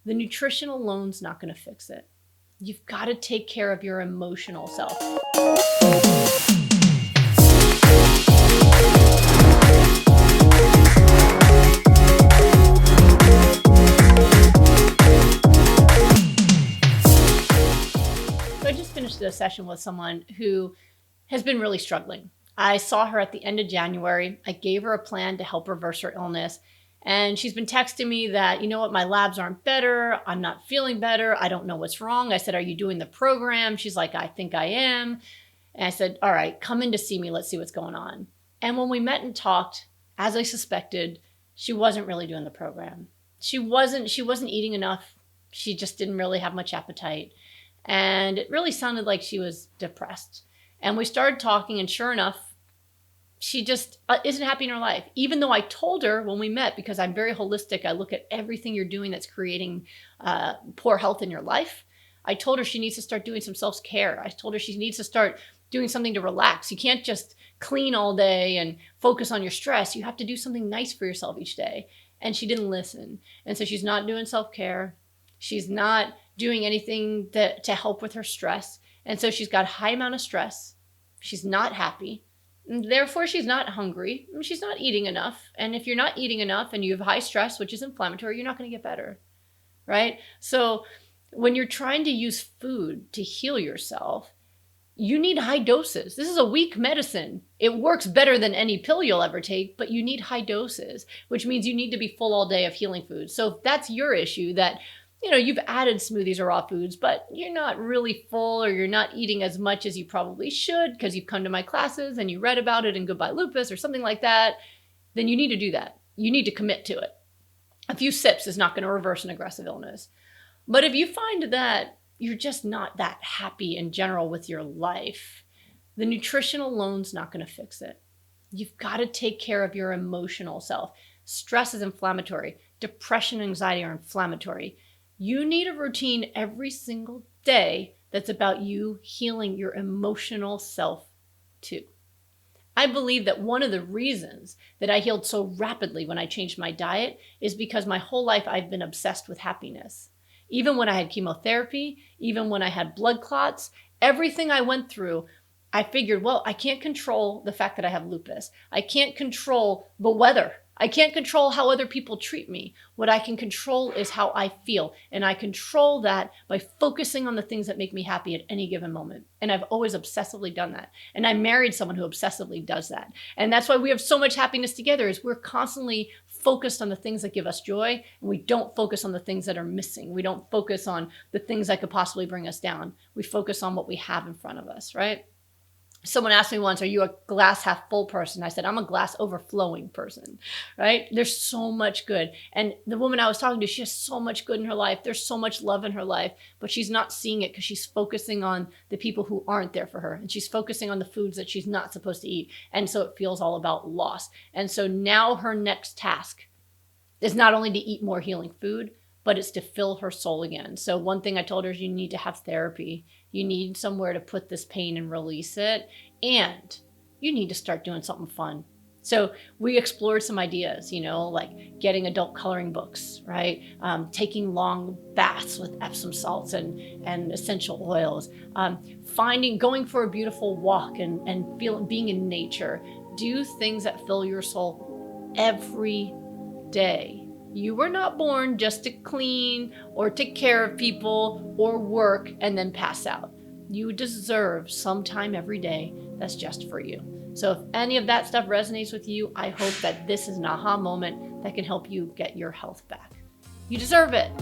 The nutrition alone's not going to fix it. You've got to take care of your emotional self. So I just finished a session with someone who has been really struggling. I saw her at the end of January. I gave her a plan to help reverse her illness. And she's been texting me that, you know what, my labs aren't better. I'm not feeling better. I don't know what's wrong. I said, are you doing the program? She's like, I think I am. And I said, all right, come in to see me. Let's see what's going on. And when we met and talked, as I suspected, she wasn't really doing the program. She wasn't eating enough. She just didn't really have much appetite. And it really sounded like she was depressed. And we started talking, and sure enough, she just isn't happy in her life. Even though I told her when we met, because I'm very holistic, I look at everything you're doing that's creating poor health in your life. I told her she needs to start doing some self-care. I told her she needs to start doing something to relax. You can't just clean all day and focus on your stress. You have to do something nice for yourself each day. And she didn't listen. And so she's not doing self-care. She's not doing anything to help with her stress. And so she's got a high amount of stress. She's not happy. And therefore, she's not hungry. She's not eating enough. And if you're not eating enough and you have high stress, which is inflammatory, you're not going to get better, right? So when you're trying to use food to heal yourself, you need high doses. This is a weak medicine. It works better than any pill you'll ever take, but you need high doses, which means you need to be full all day of healing food. So if that's your issue, that you've added smoothies or raw foods, but you're not really full, or you're not eating as much as you probably should because you've come to my classes and you read about it in Goodbye Lupus or something like that, then you need to do that. You need to commit to it. A few sips is not going to reverse an aggressive illness. But if you find that you're just not that happy in general with your life, the nutrition alone's not going to fix it. You've got to take care of your emotional self. Stress is inflammatory. Depression and anxiety are inflammatory. You need a routine every single day that's about you healing your emotional self too. I believe that one of the reasons that I healed so rapidly when I changed my diet is because my whole life I've been obsessed with happiness. Even when I had chemotherapy, even when I had blood clots, everything I went through, I figured, well, I can't control the fact that I have lupus. I can't control the weather. I can't control how other people treat me. What I can control is how I feel. And I control that by focusing on the things that make me happy at any given moment. And I've always obsessively done that. And I married someone who obsessively does that. And that's why we have so much happiness together, is we're constantly focused on the things that give us joy. And we don't focus on the things that are missing. We don't focus on the things that could possibly bring us down. We focus on what we have in front of us, right? Someone asked me once, are you a glass half full person? I said, I'm a glass overflowing person, right? There's so much good. And the woman I was talking to, she has so much good in her life. There's so much love in her life, but she's not seeing it because she's focusing on the people who aren't there for her. And she's focusing on the foods that she's not supposed to eat. And so it feels all about loss. And so now her next task is not only to eat more healing food, but it's to fill her soul again. So one thing I told her is you need to have therapy. You need somewhere to put this pain and release it. And you need to start doing something fun. So we explored some ideas, like getting adult coloring books, right? Taking long baths with Epsom salts and essential oils, going for a beautiful walk and being in nature. Do things that fill your soul every day. You were not born just to clean or take care of people or work and then pass out. You deserve some time every day that's just for you. So if any of that stuff resonates with you, I hope that this is an aha moment that can help you get your health back. You deserve it.